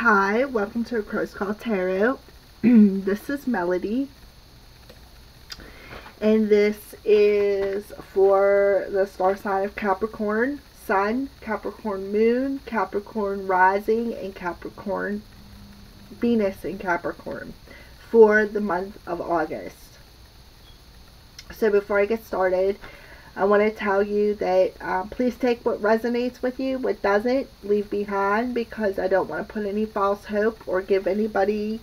Hi, welcome to A Cross Call Tarot. This is Melody, and this is for the star sign of Capricorn Sun, Capricorn Moon, Capricorn Rising, and Capricorn Venus in Capricorn for the month of August. So before I get started, I want to tell you that please take what resonates with you. What doesn't, leave behind, because I don't want to put any false hope or give anybody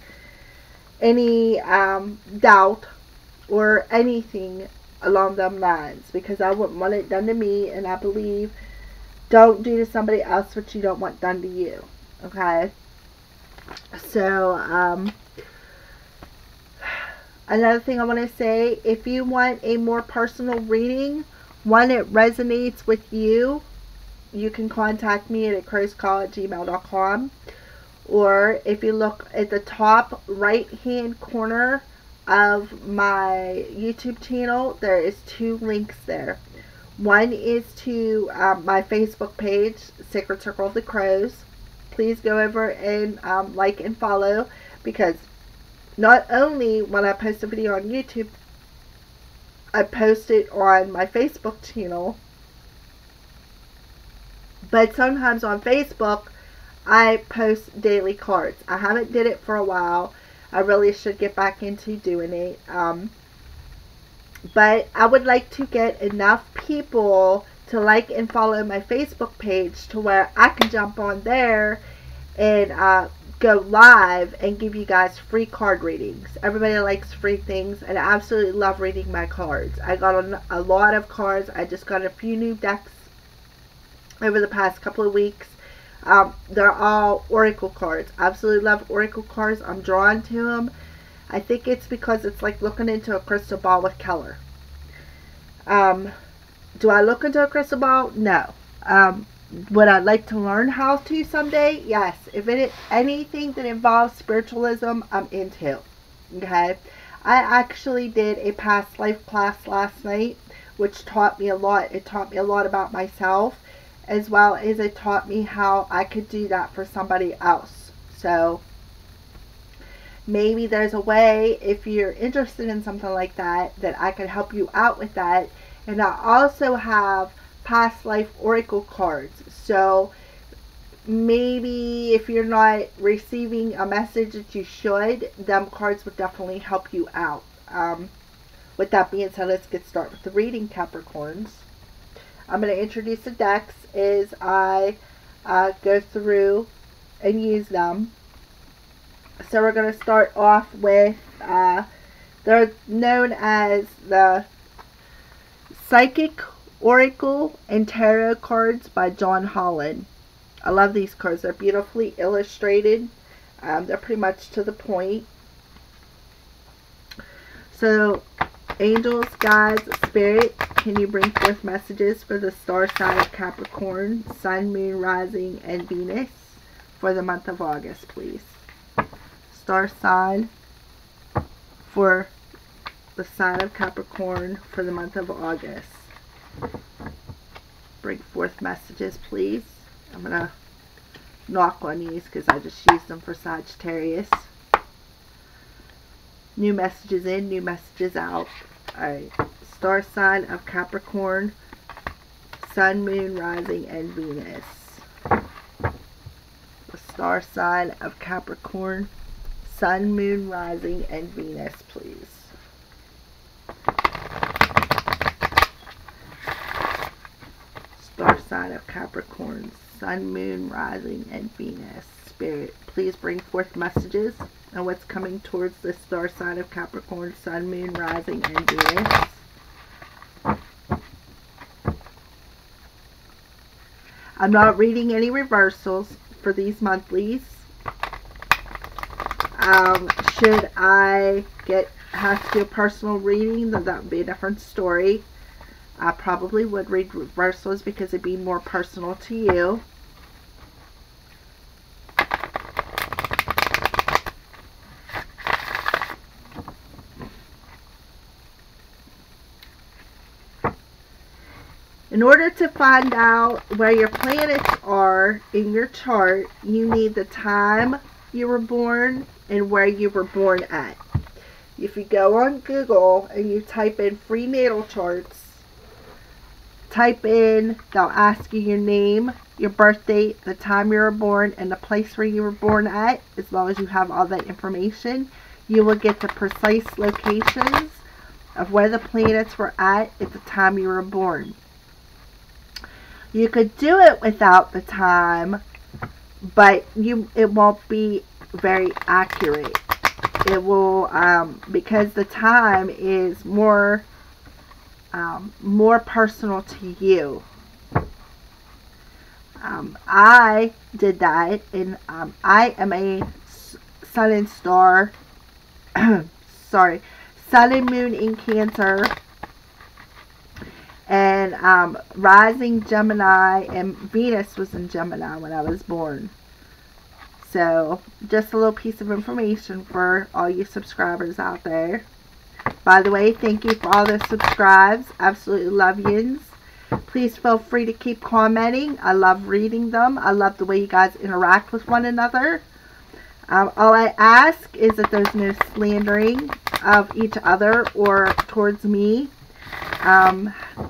any doubt or anything along them lines, because I wouldn't want it done to me, and I believe don't do to somebody else what you don't want done to you. Okay? So, another thing I want to say, if you want a more personal reading, one that resonates with you, you can contact me at crosscall@gmail.com. Or if you look at the top right hand corner of my YouTube channel, there is two links there. One is to my Facebook page, Sacred Circle of the Crows. Please go over and like and follow, because not only when I post a video on YouTube, I post it on my Facebook channel, but sometimes on Facebook I post daily cards. I haven't did it for a while. I really should get back into doing it. But I would like to get enough people to like and follow my Facebook page to where I can jump on there and go live and give you guys free card readings. Everybody likes free things, and I absolutely love reading my cards. I got a lot of cards. I just got a few new decks over the past couple of weeks. They're all oracle cards. I absolutely love oracle cards. I'm drawn to them. I think it's because it's like looking into a crystal ball with color. Do I look into a crystal ball? No. Would I like to learn how to someday? Yes. If it is anything that involves spiritualism, I'm into. Okay? I actually did a past life class last night, which taught me a lot. It taught me a lot about myself, as well as it taught me how I could do that for somebody else. So maybe there's a way, if you're interested in something like that, that I could help you out with that. And I also have past life oracle cards. So maybe if you're not receiving a message that you should, them cards would definitely help you out. With that being said, let's get started with the reading, Capricorns. I'm going to introduce the decks as I go through and use them. So we're going to start off with, they're known as the Psychic Oracle and Tarot cards by John Holland. I love these cards. They're beautifully illustrated. They're pretty much to the point. So, angels, guides, spirit, can you bring forth messages for the star sign of Capricorn, Sun, Moon, Rising, and Venus for the month of August, please? Star sign for the sign of Capricorn for the month of August. Bring forth messages, please. I'm going to knock on these because I just used them for Sagittarius. New messages in, new messages out. Alright. Star sign of Capricorn, Sun, Moon, Rising, and Venus. The star sign of Capricorn, Sun, Moon, Rising, and Venus, please. Star sign of Capricorn, Sun, Moon, Rising, and Venus. Spirit, please bring forth messages on what's coming towards the star sign of Capricorn, Sun, Moon, Rising, and Venus. I'm not reading any reversals for these monthlies. Should I have to do a personal reading, then that would be a different story. I probably would read reversals because it'd be more personal to you. In order to find out where your planets are in your chart, you need the time you were born and where you were born at. If you go on Google and you type in free natal charts, type in, they'll ask you your name, your birth date, the time you were born, and the place where you were born at. As long as you have all that information, you will get the precise locations of where the planets were at the time you were born. You could do it without the time, but it won't be very accurate. It will, because the time is more personal to you. I did that, and I am a sun and star, sorry, sun and moon in Cancer, and rising Gemini, and Venus was in Gemini when I was born. So just a little piece of information for all you subscribers out there. By the way, thank you for all the subscribes. Absolutely love yous. Please feel free to keep commenting. I love reading them. I love the way you guys interact with one another. All I ask is that there's no slandering of each other or towards me.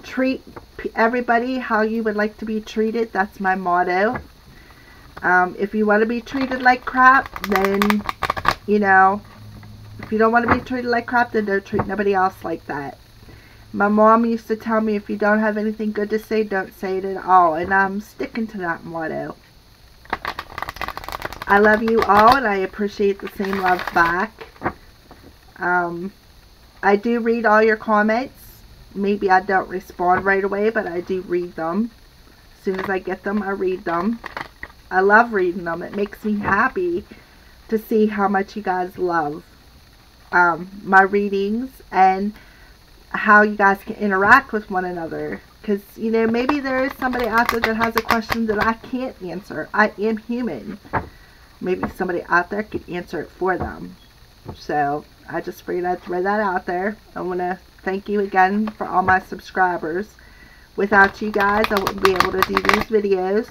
Treat everybody how you would like to be treated. That's my motto. If you want to be treated like crap, then, you know, if you don't want to be treated like crap, then don't treat nobody else like that. My mom used to tell me, if you don't have anything good to say, don't say it at all. And I'm sticking to that motto. I love you all, and I appreciate the same love back. I do read all your comments. Maybe I don't respond right away, but I do read them. As soon as I get them, I read them. I love reading them. It makes me happy to see how much you guys love my readings and how you guys can interact with one another. Because, you know, maybe there is somebody out there that has a question that I can't answer. I am human. Maybe somebody out there could answer it for them. So I just figured I'd throw that out there. I want to thank you again for all my subscribers. Without you guys, I wouldn't be able to do these videos.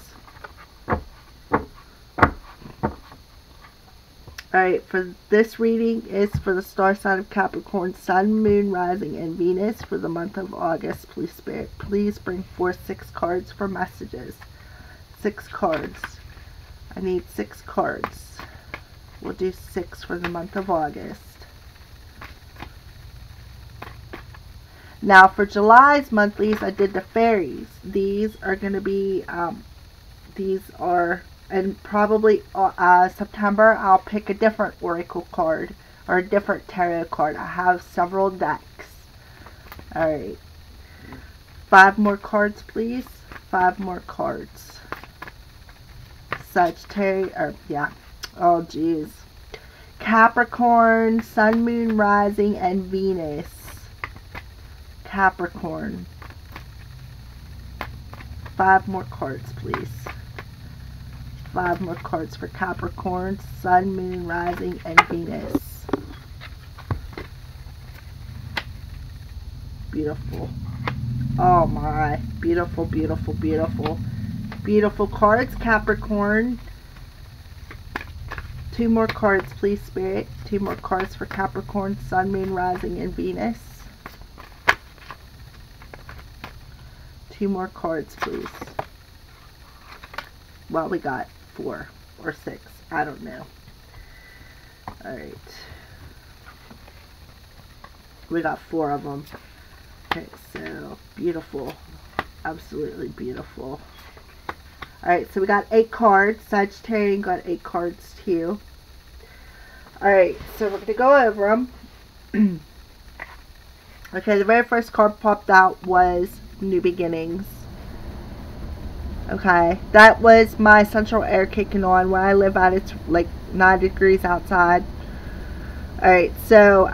Alright, for this reading is for the star sign of Capricorn, Sun, Moon, Rising, and Venus for the month of August. Please, Spirit, please bring forth 6 cards for messages. 6 cards. I need 6 cards. We'll do 6 for the month of August. Now, for July's monthlies, I did the fairies. These are going to be, and probably September, I'll pick a different oracle card or a different tarot card. I have several decks. Alright. 5 more cards, please. 5 more cards. Sagittarius, or yeah. Oh, jeez. Capricorn, Sun, Moon, Rising, and Venus. Capricorn. 5 more cards, please. 5 more cards for Capricorn, Sun, Moon, Rising, and Venus. Beautiful. Oh my. Beautiful, beautiful, beautiful. Beautiful cards, Capricorn. 2 more cards, please, Spirit. 2 more cards for Capricorn, Sun, Moon, Rising, and Venus. 2 more cards, please. Well, we got 4 or 6. I don't know. Alright. We got 4 of them. Okay, so beautiful. Absolutely beautiful. Alright, so we got 8 cards. Sagittarian got 8 cards too. Alright, so we're going to go over them. Okay, the very first card popped out was New Beginnings. Okay, that was my central air kicking on. Where I live at, it's like 9 degrees outside. Alright, so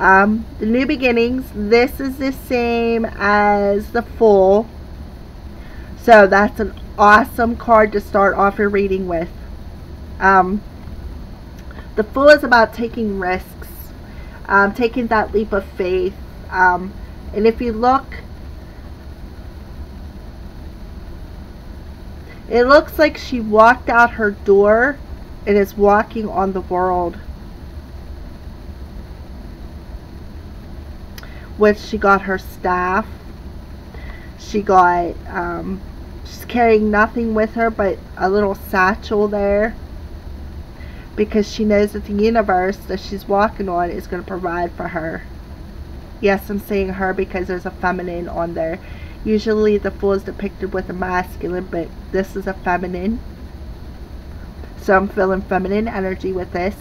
the New Beginnings, this is the same as the Fool. So that's an awesome card to start off your reading with. The Fool is about taking risks, taking that leap of faith. And if you look It looks like she walked out her door and is walking on the world. Which she got her staff. She got, she's carrying nothing with her but a little satchel there. Because she knows that the universe that she's walking on is going to provide for her. Yes, I'm saying her because there's a feminine on there. Usually the Fool is depicted with a masculine, but this is a feminine. So I'm feeling feminine energy with this.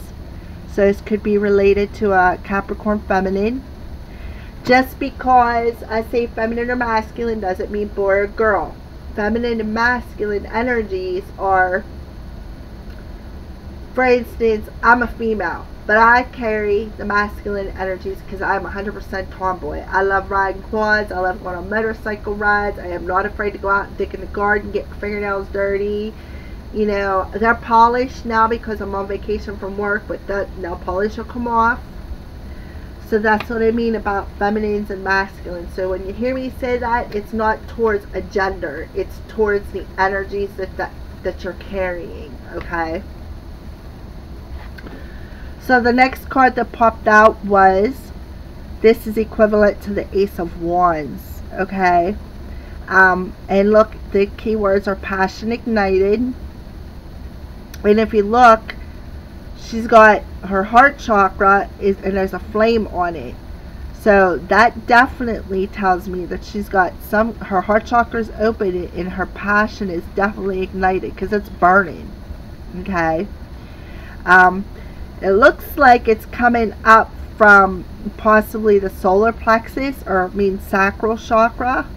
So this could be related to a Capricorn feminine. Just because I say feminine or masculine doesn't mean boy or girl. Feminine and masculine energies are, for instance, I'm a female, but I carry the masculine energies because I'm 100% tomboy. I love riding quads. I love going on motorcycle rides. I am not afraid to go out and dig in the garden, get my fingernails dirty. You know, they're polished now because I'm on vacation from work, but the nail polish will come off. So that's what I mean about feminines and masculines. So when you hear me say that, it's not towards a gender. It's towards the energies that you're carrying, okay? So the next card that popped out was, this is equivalent to the Ace of Wands, okay? And look, the keywords are passion ignited. And if you look, she's got her heart chakra, and there's a flame on it. So that definitely tells me that she's got her heart chakra is open and her passion is definitely ignited because it's burning, okay? It looks like it's coming up from possibly the solar plexus, or sacral chakra,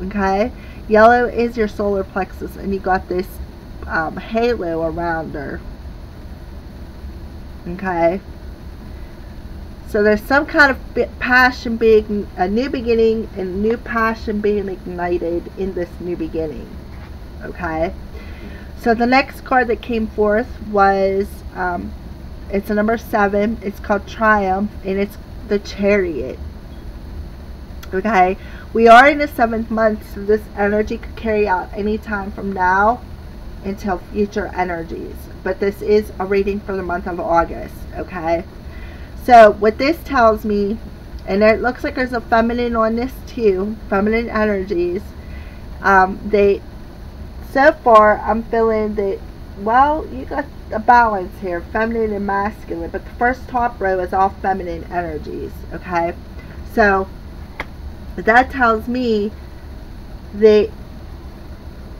okay? Yellow is your solar plexus, and you got this halo around her, okay? So there's some kind of passion being, a new beginning, and new passion being ignited in this new beginning, okay? So the next card that came forth was, it's a number 7. It's called Triumph, and it's the Chariot. Okay, we are in the 7th month, so this energy could carry out any time from now until future energies. But this is a reading for the month of August. Okay, so what this tells me, and it looks like there's a feminine on this too, feminine energies. So far I'm feeling that, well, you got a balance here, feminine and masculine, but the first top row is all feminine energies, okay? So that tells me that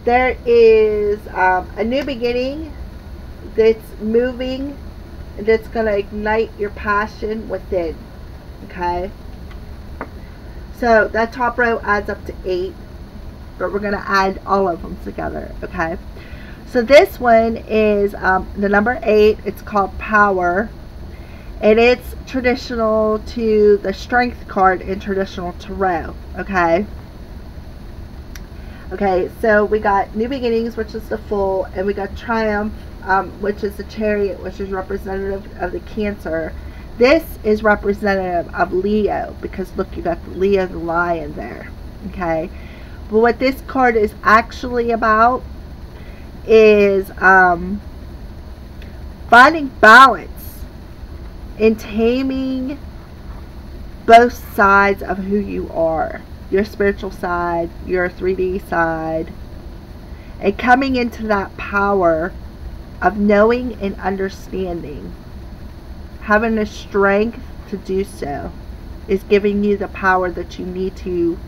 there is a new beginning that's moving, that's going to ignite your passion within, okay? So that top row adds up to 8, but we're going to add all of them together, okay? So this one is the number 8. It's called Power, and it's traditional to the Strength card in traditional tarot, okay? Okay, so we got New Beginnings, which is the Fool, and we got Triumph, which is the Chariot, which is representative of the Cancer. This is representative of Leo, because look, you got the Leo, the Lion there, okay? But what this card is actually about is finding balance in taming both sides of who you are, your spiritual side, your 3D side, and coming into that power of knowing and understanding. Having the strength to do so is giving you the power that you need to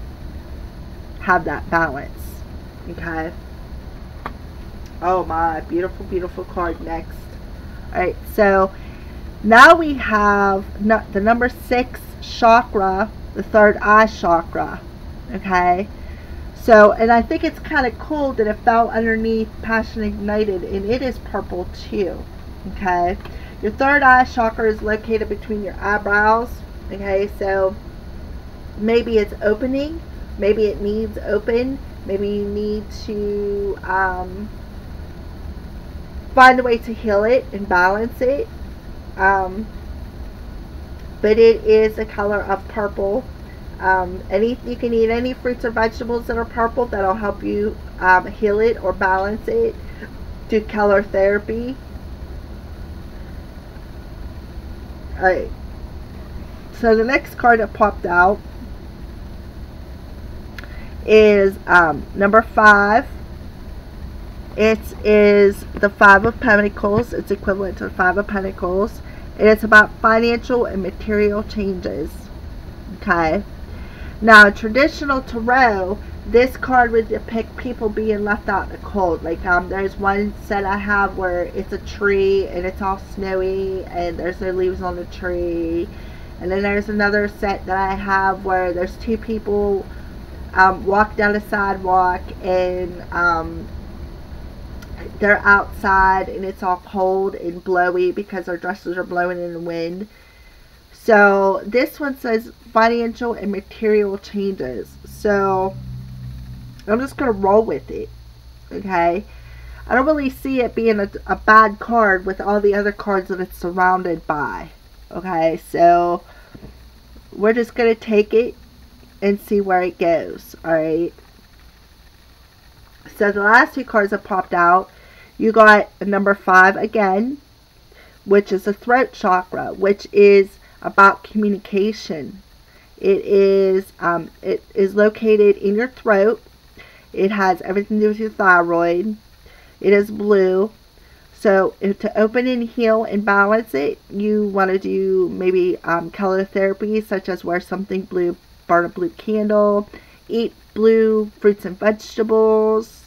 have that balance, okay? Oh my, beautiful, beautiful card next. Alright, so now we have the number 6 chakra, the third eye chakra. Okay, so, and I think it's kind of cool that it fell underneath Passion Ignited, and it is purple too. Okay, your third eye chakra is located between your eyebrows. Okay, so maybe it's opening, maybe it needs open, maybe you need to find a way to heal it and balance it, but it is a color of purple. You can eat any fruits or vegetables that are purple. That'll help you heal it or balance it. Do color therapy. Alright. So the next card that popped out is number 5. It is the 5 of Pentacles. It's equivalent to the 5 of Pentacles. And it's about financial and material changes. Okay. Now, traditional tarot, this card would depict people being left out in the cold. Like, there's one set I have where it's a tree and it's all snowy and there's no leaves on the tree. And then there's another set that I have where there's 2 people walk down the sidewalk and they're outside and it's all cold and blowy because their dresses are blowing in the wind. So this one says financial and material changes. So I'm just going to roll with it. Okay. I don't really see it being a bad card with all the other cards that it's surrounded by. Okay. So we're just going to take it and see where it goes. Alright. So the last 2 cards that popped out, you got number 5 again, which is the throat chakra, which is about communication. It is located in your throat. It has everything to do with your thyroid. It is blue. So to open and heal and balance it, you want to do maybe color therapy, such as wear something blue, burn a blue candle, eat blue fruits and vegetables.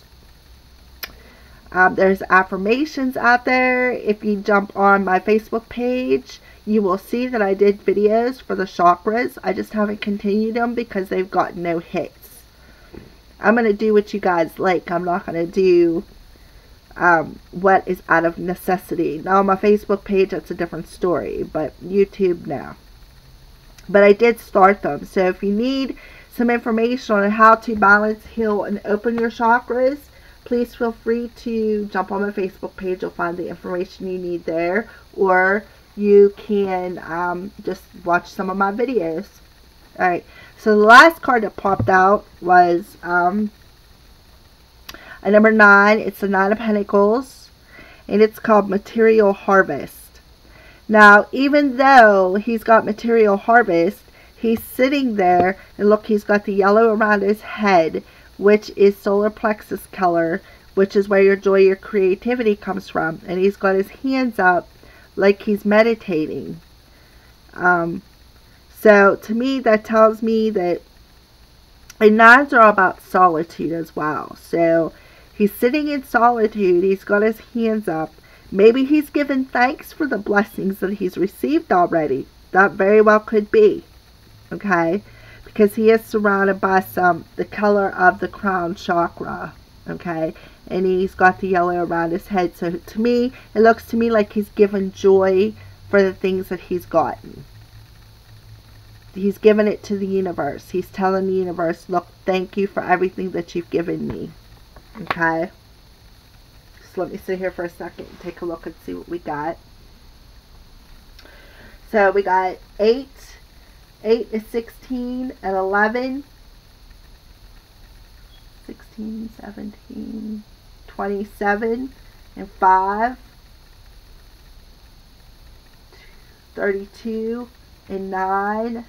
There's affirmations out there. If you jump on my Facebook page, you will see that I did videos for the chakras. I just haven't continued them because they've got no hits. I'm going to do what you guys like. I'm not going to do what is out of necessity. Now on my Facebook page, that's a different story. But YouTube, no. But I did start them. So if you need some information on how to balance, heal, and open your chakras, please feel free to jump on my Facebook page. You'll find the information you need there. Or you can just watch some of my videos. Alright, so the last card that popped out was a number 9. It's the 9 of Pentacles. And it's called Material Harvest. Now, even though he's got Material Harvest, he's sitting there, and look, he's got the yellow around his head, which is solar plexus color, which is where your joy, your creativity comes from. And he's got his hands up like he's meditating. So to me, that tells me that, and 9s are all about solitude as well. So he's sitting in solitude. He's got his hands up. Maybe he's given thanks for the blessings that he's received already. That very well could be. Okay. Because he is surrounded by the color of the crown chakra. Okay. And he's got the yellow around his head. So to me, it looks to me like he's given joy for the things that he's gotten. He's given it to the universe. He's telling the universe, look, thank you for everything that you've given me. Okay. Just let me sit here for a second and take a look and see what we got. So we got 8. 8 is 16 and 11. 16, 17, 27, and 5. 32 and 9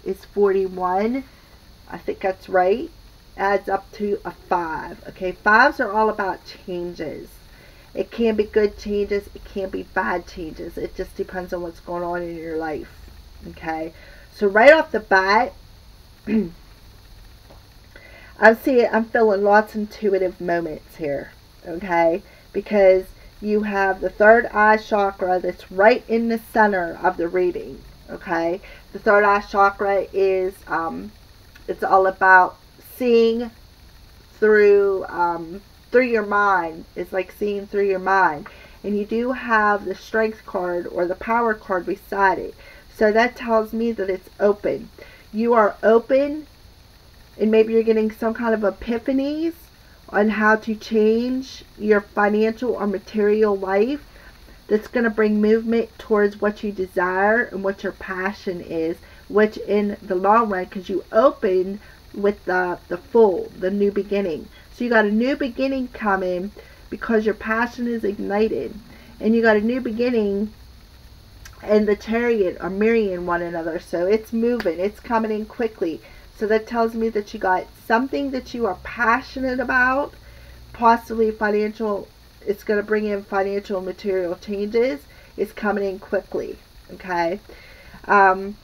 is 41. I think that's right. Adds up to a 5. Okay, 5s are all about changes. It can be good changes. It can be bad changes. It just depends on what's going on in your life. Okay, so right off the bat, I'm feeling lots of intuitive moments here. Okay, because you have the third eye chakra that's right in the center of the reading. Okay, the third eye chakra is it's all about seeing through your mind. It's like seeing through your mind. And you do have the strength card or the power card beside it. So that tells me that it's open. You are open, and maybe you're getting some kind of epiphanies on how to change your financial or material life that's going to bring movement towards what you desire and what your passion is, which in the long run, because you opened with the full, the new beginning. So you got a new beginning coming because your passion is ignited. And you got a new beginning, and the Chariot are mirroring one another. So it's moving. It's coming in quickly. So that tells me that you got something that you are passionate about, possibly financial. It's going to bring in financial material changes. It's coming in quickly. Okay. I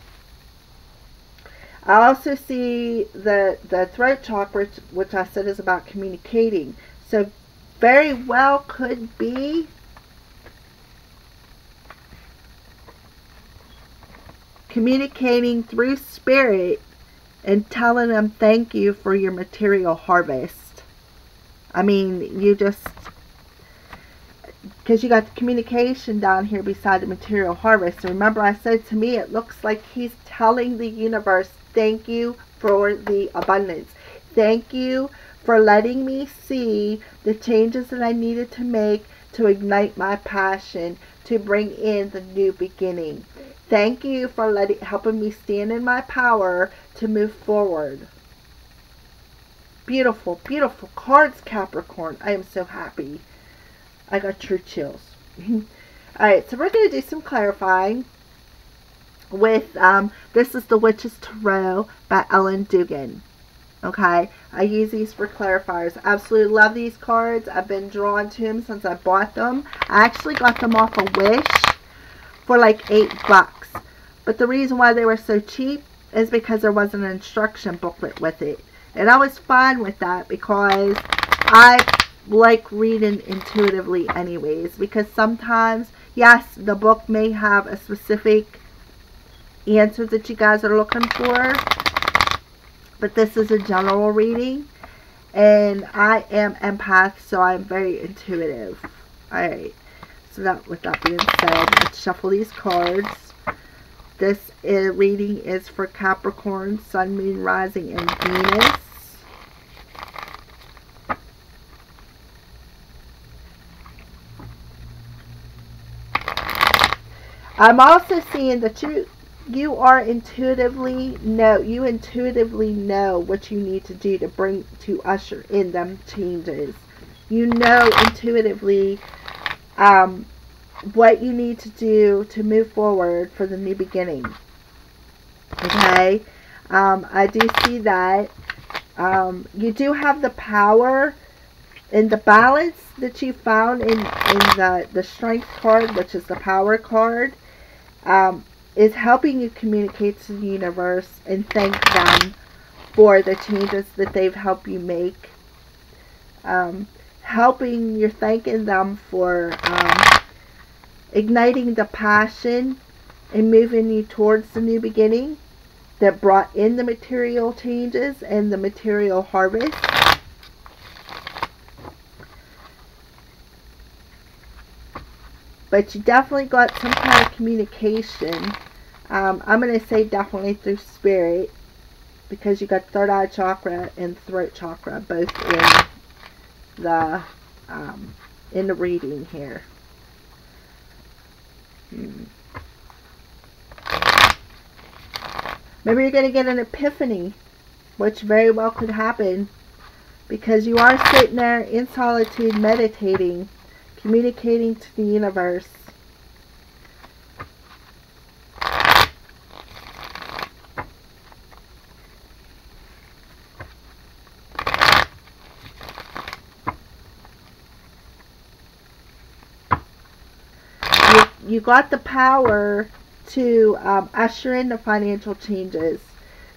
also see the throat chakra, which I said is about communicating. So very well could be communicating through spirit and telling them thank you for your material harvest. I mean, you just, because you got the communication down here beside the material harvest. So remember, I said, to me it looks like he's telling the universe, thank you for the abundance. Thank you for letting me see the changes that I needed to make to ignite my passion, to bring in the new beginning. Thank you for helping me stand in my power to move forward. Beautiful, beautiful cards, Capricorn. I am so happy. I got true chills. Alright, so we're going to do some clarifying with, this is the Witch's Tarot by Ellen Dugan. Okay, I use these for clarifiers. Absolutely love these cards. I've been drawn to them since I bought them. I actually got them off of Wish for like $8. But the reason why they were so cheap is because there wasn't an instruction booklet with it. And I was fine with that because I like reading intuitively anyways. Because sometimes, yes, the book may have a specific answer that you guys are looking for. But this is a general reading. And I am empath, so I'm very intuitive. Alright. So that, with that being said, let's shuffle these cards. This reading is for Capricorn, Sun, Moon, Rising, and Venus. I'm also seeing that you intuitively know what you need to do to usher in them changes. You know intuitively what you need to do to move forward for the new beginning. Okay, I do see that you do have the power and the balance that you found in the Strength card, which is the Power card, is helping you communicate to the universe and thank them for the changes that they've helped you make. You're thanking them for igniting the passion and moving you towards the new beginning that brought in the material changes and the material harvest. But you definitely got some kind of communication. I'm going to say definitely through spirit, because you got third eye chakra and throat chakra both in the reading here. Maybe you're going to get an epiphany, which very well could happen, because you are sitting there in solitude meditating, communicating to the universe. You got the power to usher in the financial changes.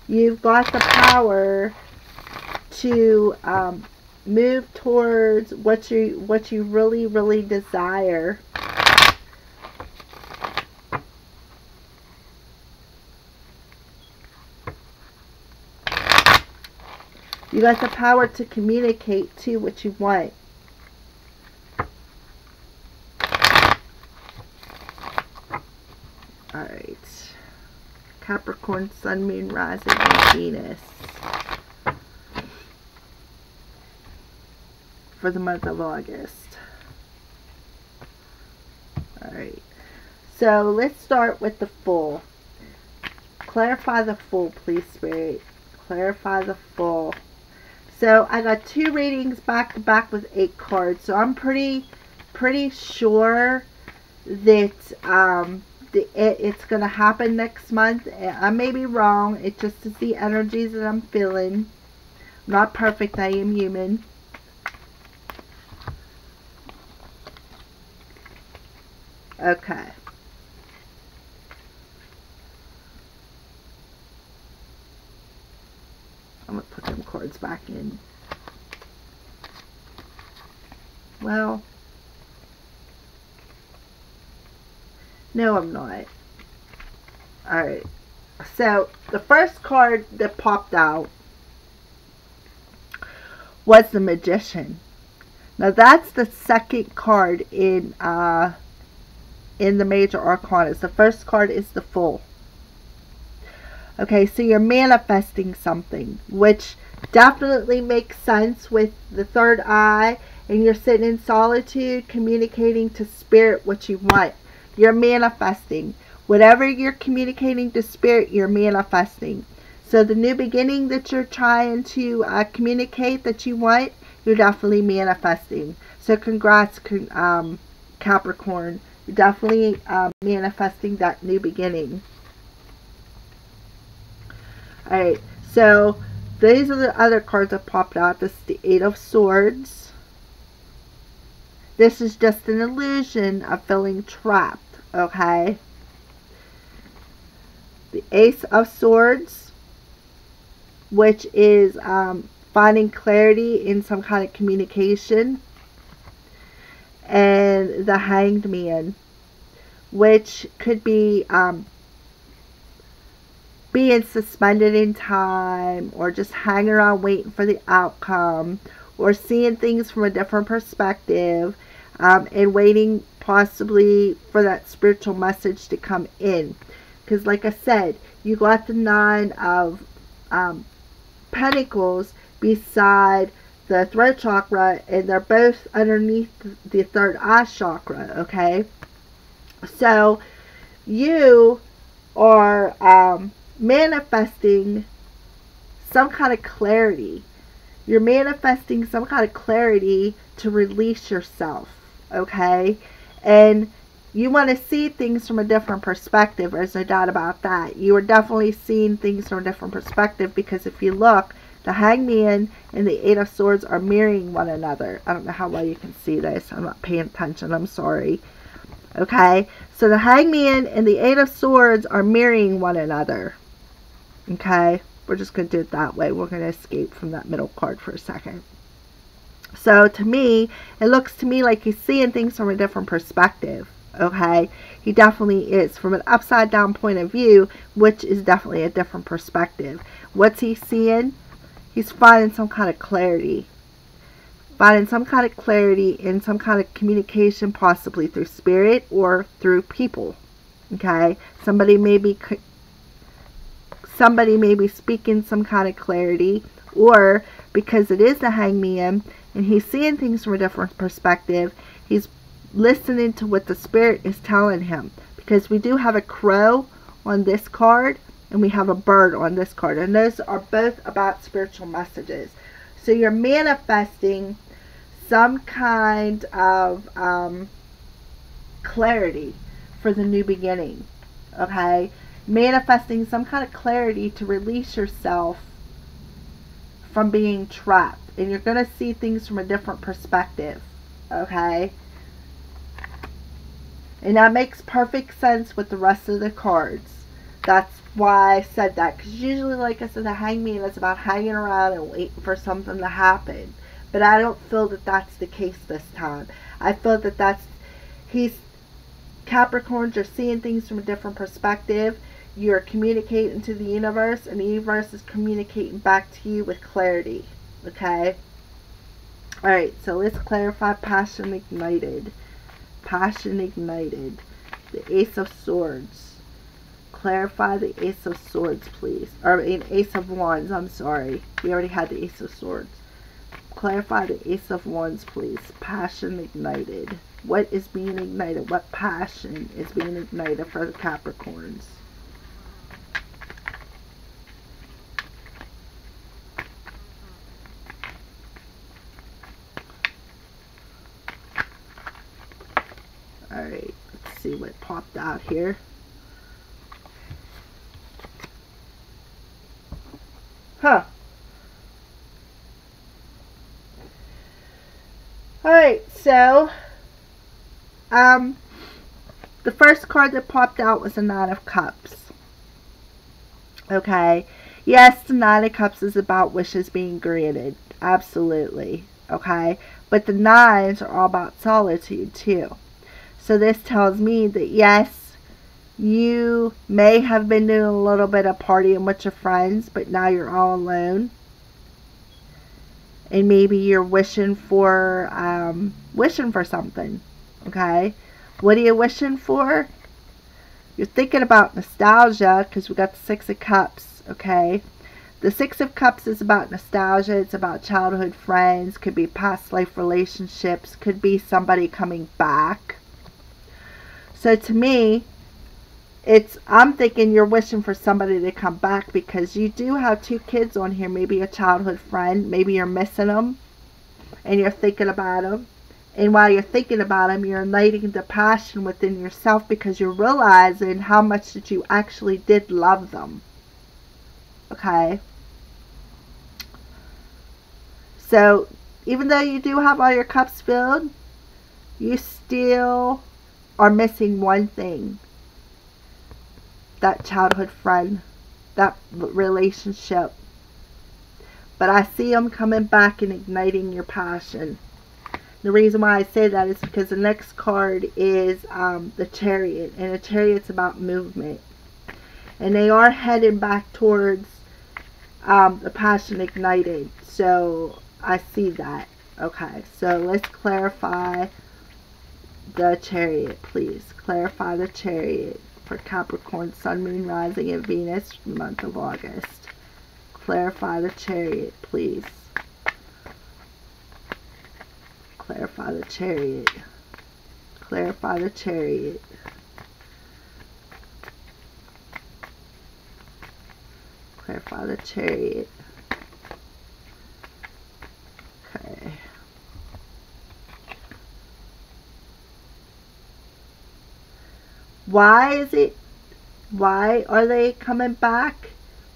You've got the power to move towards what you really, really desire. You got the power to communicate to what you want. Alright. Capricorn, Sun, Moon, Rising, and Venus. For the month of August. Alright. So let's start with the full. Clarify the Fool, please, Spirit. Clarify the Fool. So I got 2 readings back to back with 8 cards. So I'm pretty sure that it's going to happen next month. I may be wrong. It just is the energies that I'm feeling. I'm not perfect. I am human. Okay. I'm going to put them cards back in. Well, no, I'm not. Alright. So, the first card that popped out was the Magician. Now, that's the second card in the Major Arcana. The first card is the Fool. Okay, so you're manifesting something, which definitely makes sense with the third eye, and you're sitting in solitude, communicating to Spirit what you want. You're manifesting. Whatever you're communicating to Spirit, you're manifesting. So the new beginning that you're trying to communicate that you want, you're definitely manifesting. So congrats, Capricorn. You're definitely manifesting that new beginning. Alright, so these are the other cards that popped out. This is the 8 of Swords. This is just an illusion of feeling trapped, okay? The Ace of Swords, which is finding clarity in some kind of communication. And the Hanged Man, which could be being suspended in time, or just hanging around waiting for the outcome, or seeing things from a different perspective, and waiting possibly for that spiritual message to come in. Because like I said, you got the 9 of Pentacles beside the throat chakra, and they're both underneath the third eye chakra, okay? So you are manifesting some kind of clarity. You're manifesting some kind of clarity to release yourself, okay? And you want to see things from a different perspective. There's no doubt about that. You are definitely seeing things from a different perspective, because if you look, the Hangman and the 8 of Swords are mirroring one another. I don't know how well you can see this. I'm not paying attention. I'm sorry. Okay? So the Hangman and the 8 of Swords are mirroring one another. Okay? We're just going to do it that way. We're going to escape from that middle card for a second. So to me, it looks to me like he's seeing things from a different perspective. Okay? He definitely is. From an upside down point of view, which is definitely a different perspective. What's he seeing? He's finding some kind of clarity. Finding some kind of clarity in some kind of communication, possibly through Spirit or through people. Okay? Somebody may be speaking some kind of clarity, or because it is the Hangman and he's seeing things from a different perspective, he's listening to what the Spirit is telling him. Because we do have a crow on this card, and we have a bird on this card, and those are both about spiritual messages. So you're manifesting some kind of clarity for the new beginning, okay? Manifesting some kind of clarity to release yourself from being trapped, and you're going to see things from a different perspective, okay? And that makes perfect sense with the rest of the cards. That's why I said that, because usually, like I said, the Hangman is about hanging around and waiting for something to happen. But I don't feel that that's the case this time. I feel that Capricorns are seeing things from a different perspective. You're communicating to the universe, and the universe is communicating back to you with clarity. Okay? Alright, so let's clarify Passion Ignited. Passion Ignited. The Ace of Swords. Clarify the Ace of Swords, please. Or Ace of Wands, I'm sorry. We already had the Ace of Swords. Clarify the Ace of Wands, please. Passion Ignited. What is being ignited? What passion is being ignited for the Capricorns? see what popped out here. Huh. Alright, so the first card that popped out was the Nine of Cups. Okay. Yes, the Nine of Cups is about wishes being granted. Absolutely. Okay. But the nines are all about solitude too. So this tells me that yes, you may have been doing a little bit of partying with your friends, but now you're all alone. And maybe you're wishing for something. Okay. What are you wishing for? You're thinking about nostalgia, because we got the Six of Cups, okay? The Six of Cups is about nostalgia. It's about childhood friends. Could be past life relationships. Could be somebody coming back. So to me, I'm thinking you're wishing for somebody to come back, because you do have 2 kids on here. Maybe a childhood friend. Maybe you're missing them and you're thinking about them. And while you're thinking about them, you're igniting the passion within yourself, because you're realizing how much that you actually did love them. Okay? So, even though you do have all your cups filled, you still are missing one thing. That childhood friend. That relationship. But I see them coming back and igniting your passion. The reason why I say that is because the next card is the Chariot. And the Chariot's about movement. And they are headed back towards the passion ignited. So I see that. Okay, so let's clarify the Chariot, please. Clarify the Chariot for Capricorn, Sun, Moon, Rising, and Venus for the month of August. Clarify the Chariot, please. Clarify the Chariot. Clarify the Chariot. Clarify the Chariot. Okay. Why are they coming back?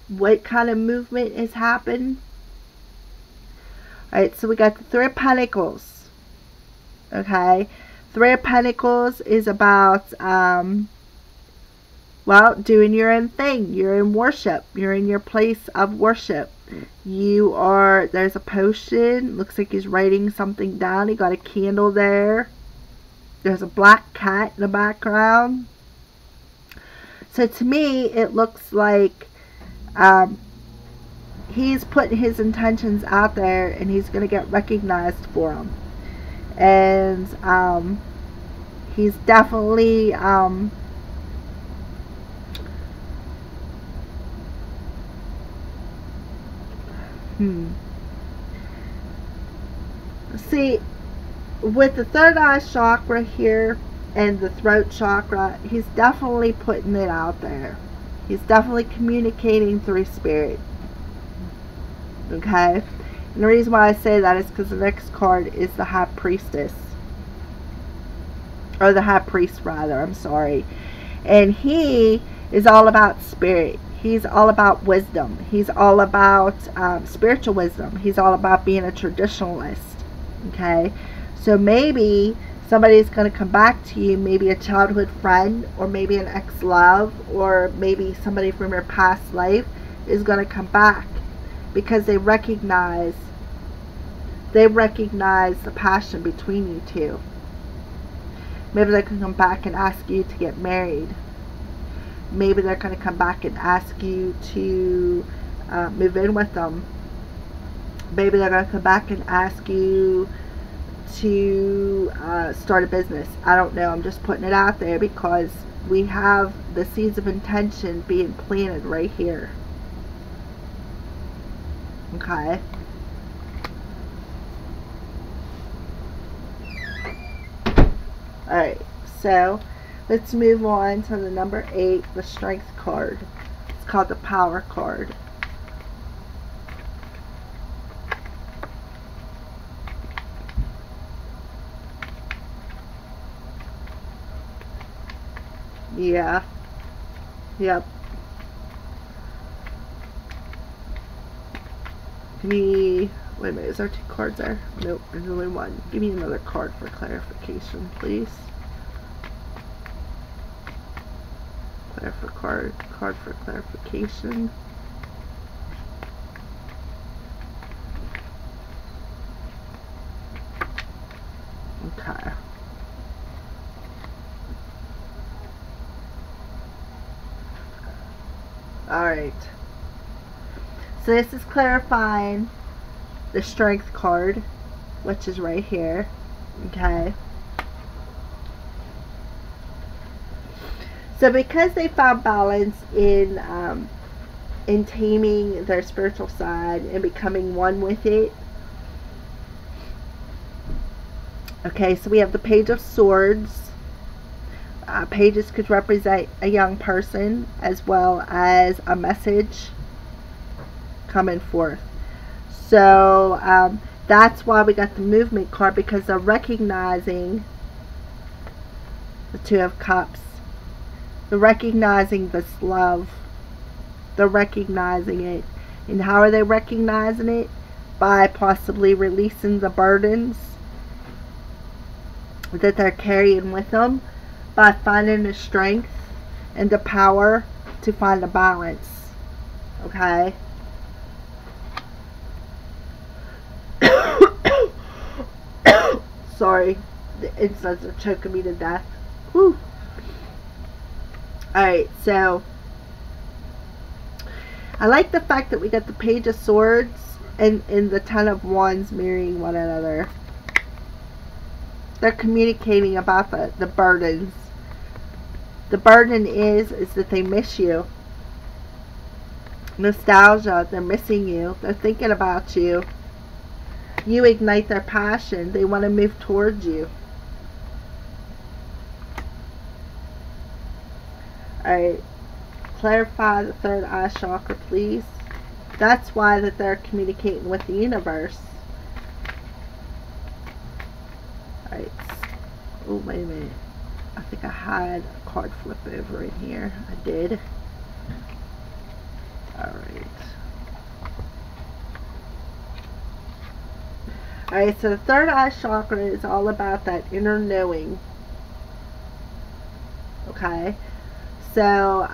What kind of movement has happened? Alright, so we got the Three of Pentacles. Okay, Three of Pentacles is about, well, doing your own thing. You're in worship. You're in your place of worship. There's a potion. Looks like he's writing something down. He got a candle there. There's a black cat in the background. So to me, it looks like he's putting his intentions out there, and he's going to get recognized for them. And he's definitely see, with the third eye chakra here and the throat chakra, he's definitely putting it out there. He's definitely communicating through spirit. Okay? And the reason why I say that is because the next card is the High Priestess. Or the High Priest, rather. I'm sorry. And he is all about spirit. He's all about wisdom. He's all about spiritual wisdom. He's all about being a traditionalist. Okay? So maybe somebody's going to come back to you. Maybe a childhood friend. Or maybe an ex-love. Or maybe somebody from your past life is going to come back. Because they recognize the passion between you two. Maybe they can come back and ask you to get married. Maybe they're going to come back and ask you to move in with them. Maybe they're going to come back and ask you to start a business. I don't know. I'm just putting it out there because we have the seeds of intention being planted right here. Okay. Alright, so let's move on to the number 8, the Strength card. It's called the Power card. Yeah. Yep. Give me... Wait a minute, is there 2 cards there? Nope, there's only 1. Give me another card for clarification, please. Card for clarification. Okay. Alright. So this is clarifying the strength card, which is right here. Okay. So because they found balance in taming their spiritual side and becoming one with it. Okay, so we have the Page of Swords. Pages could represent a young person as well as a message coming forth. So that's why we got the Movement card, because they're recognizing the 2 of Cups. They're recognizing this love. They're recognizing it. And how are they recognizing it? By possibly releasing the burdens that they're carrying with them. By finding the strength and the power to find a balance. Okay? Sorry. The insides are choking me to death. Whew. Alright, so I like the fact that we got the Page of Swords and the 10 of Wands mirroring one another. They're communicating about the burdens. The burden is that they miss you. Nostalgia, they're missing you. They're thinking about you. You ignite their passion. They want to move towards you. Alright, clarify the 3rd eye chakra, please. That's why that they're communicating with the universe. Alright. Oh, wait a minute. I think I had a card flip over in here. I did. Alright. Alright, so the 3rd eye chakra is all about that inner knowing. Okay. So,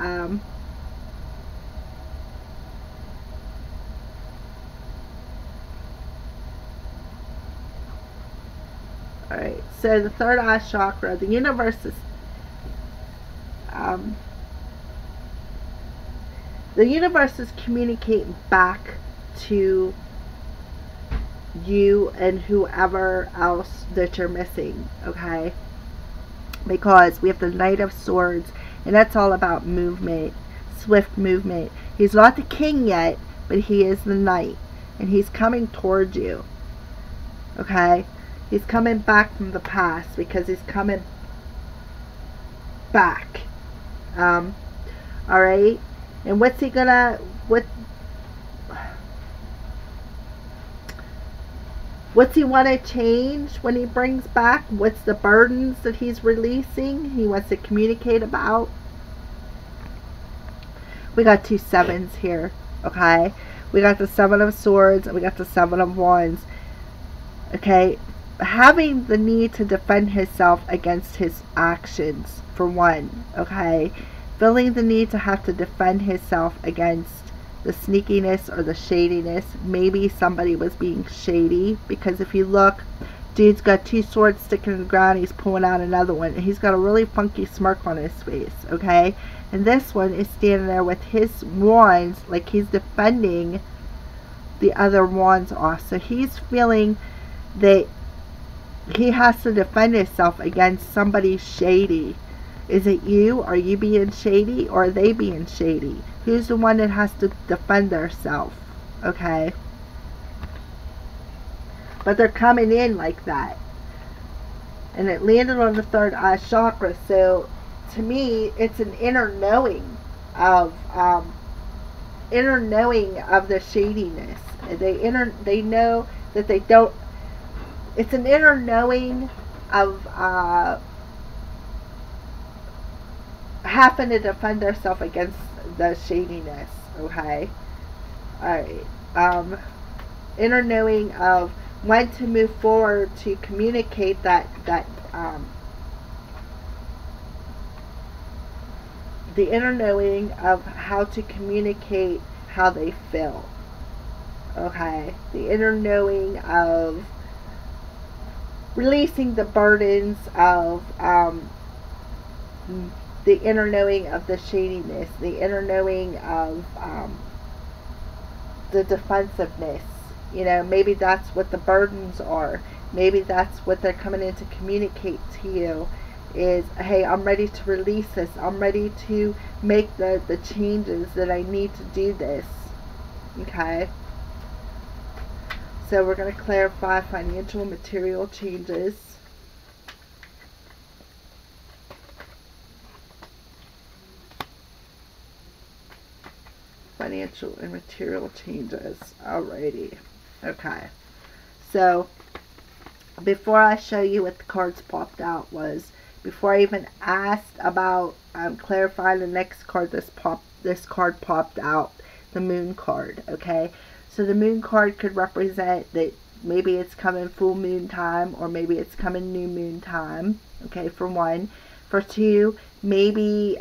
alright, so the 3rd eye chakra, the universe is, communicating back to you and whoever else that you're missing, okay? Because we have the Knight of Swords, and that's all about movement, swift movement. He's not the king yet, but he is the knight, and he's coming towards you, okay? He's coming back from the past, because he's coming back. Alright? And what's he gonna, what's he want to change when he brings back? What's the burdens that he's releasing? He wants to communicate about. We got 2 sevens here, okay? We got the 7 of Swords and we got the 7 of Wands. Okay? Having the need to defend himself against his actions, for one, okay? Feeling the need to have to defend himself against the sneakiness or the shadiness. Maybe somebody was being shady, because if you look, dude's got 2 swords sticking in the ground, he's pulling out another one, and he's got a really funky smirk on his face, okay? And this one is standing there with his wands, like he's defending the other wands off. So he's feeling that he has to defend himself against somebody shady. Is it you? Are you being shady, or are they being shady? Who's the one that has to defend themselves? Okay? But they're coming in like that. And it landed on the 3rd eye chakra. So, to me, it's an inner knowing of the shadiness. They know that they don't. It's an inner knowing of having to defend ourselves against the shadiness. Okay. Alright. Inner knowing of when to move forward to communicate the inner knowing of how to communicate how they feel. Okay. The inner knowing of releasing the burdens of the inner knowing of the shadiness, the inner knowing of the defensiveness. You know, maybe that's what the burdens are. Maybe that's what they're coming in to communicate to you is, hey, I'm ready to release this. I'm ready to make the changes that I need to do this. Okay. So we're going to clarify financial and material changes. Financial and material changes. Alrighty. Okay. So before I show you what the cards popped out was, before I even asked about clarifying the next card, this card popped out, the Moon card. Okay. So the Moon card could represent that maybe it's coming full moon time, or maybe it's coming new moon time. Okay, for one. For two, maybe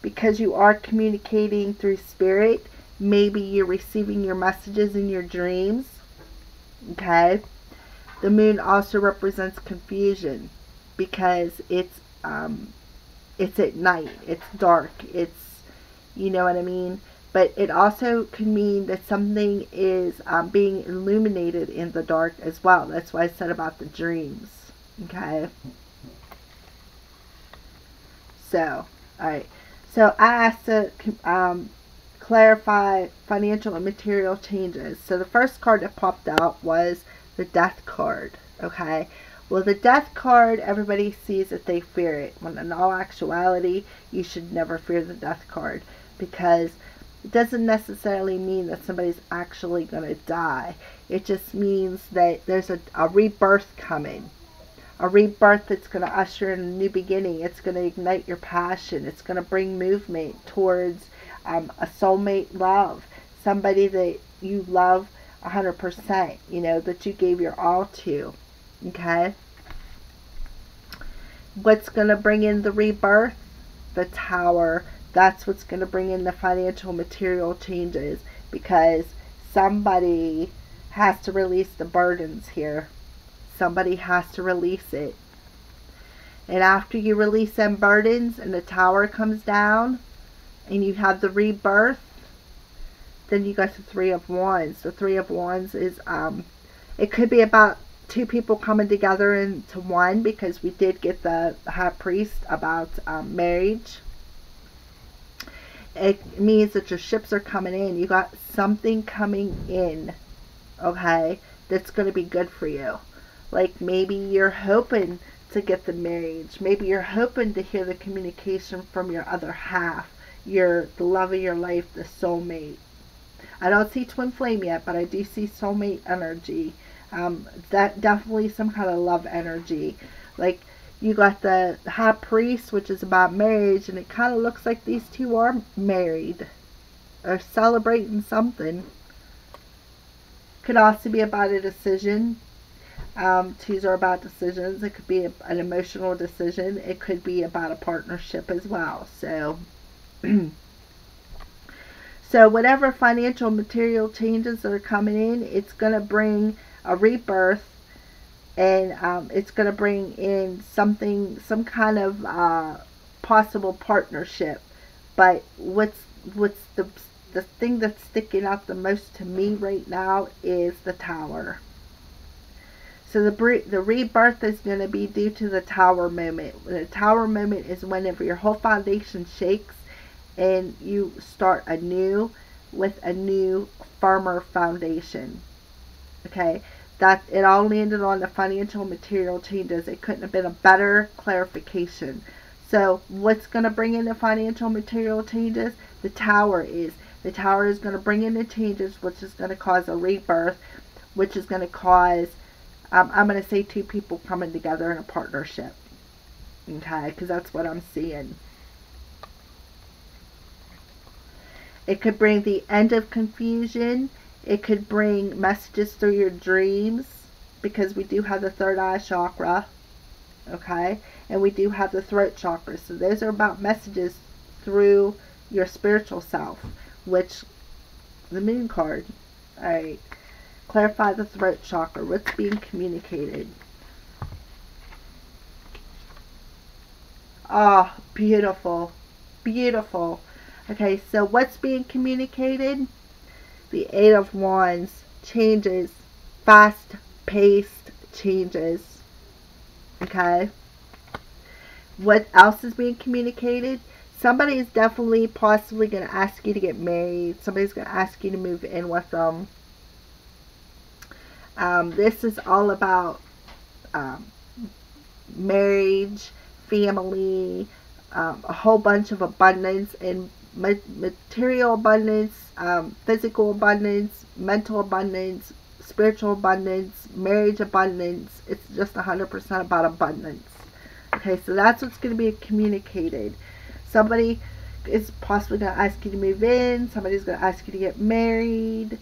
because you are communicating through spirit, maybe you're receiving your messages in your dreams. Okay. The Moon also represents confusion because it's at night, it's dark, it's, you know what I mean. But it also can mean that something is being illuminated in the dark as well. That's why I said about the dreams. Okay. So, alright. So I asked to clarify financial and material changes. So the first card that popped out was the Death card. Okay. Well, the Death card, everybody sees that they fear it. When in all actuality, you should never fear the Death card, because it doesn't necessarily mean that somebody's actually going to die. It just means that there's a rebirth coming. A rebirth that's going to usher in a new beginning. It's going to ignite your passion. It's going to bring movement towards a soulmate love. Somebody that you love 100%, you know, that you gave your all to. Okay? What's going to bring in the rebirth? The Tower. That's what's going to bring in the financial material changes, because somebody has to release the burdens here. Somebody has to release it. And after you release them burdens and the Tower comes down and you have the rebirth, then you got the Three of Wands. The Three of Wands is, it could be about two people coming together into one, because we did get the High Priest about marriage. It means that your ships are coming in. You got something coming in, okay, that's going to be good for you. Like maybe you're hoping to get the marriage. Maybe you're hoping to hear the communication from your other half, the love of your life, the soulmate. I don't see twin flame yet, but I do see soulmate energy. That definitely some kind of love energy. Like, you got the High Priest, which is about marriage, and it kind of looks like these two are married or celebrating something. Could also be about a decision. Twos are about decisions. It could be an emotional decision. It could be about a partnership as well. So, so whatever financial material changes that are coming in, it's going to bring a rebirth. And it's going to bring in something, some kind of possible partnership. But what's the thing that's sticking out the most to me right now is the Tower. So the rebirth is going to be due to the Tower moment. The Tower moment is whenever your whole foundation shakes and you start anew with a new, firmer foundation. Okay. That it all landed on the financial material changes. It couldn't have been a better clarification. So what's going to bring in the financial material changes? The Tower is. The Tower is going to bring in the changes, which is going to cause a rebirth, which is going to cause, I'm going to say, two people coming together in a partnership. Okay, because that's what I'm seeing. It could bring the end of confusion. It could bring messages through your dreams, because we do have the third eye chakra, okay? And we do have the throat chakra. So those are about messages through your spiritual self, which the moon card. All right. Clarify the throat chakra. What's being communicated? Ah, beautiful. Beautiful. Okay, so what's being communicated? The Eight of Wands. Changes. Fast-paced changes. Okay. What else is being communicated? Somebody is definitely possibly going to ask you to get married. Somebody's going to ask you to move in with them. This is all about marriage, family, a whole bunch of abundance, and material abundance, physical abundance, mental abundance, spiritual abundance, marriage abundance. It's just 100% about abundance. Okay, so that's what's going to be communicated. Somebody is possibly going to ask you to move in. Somebody's going to ask you to get married.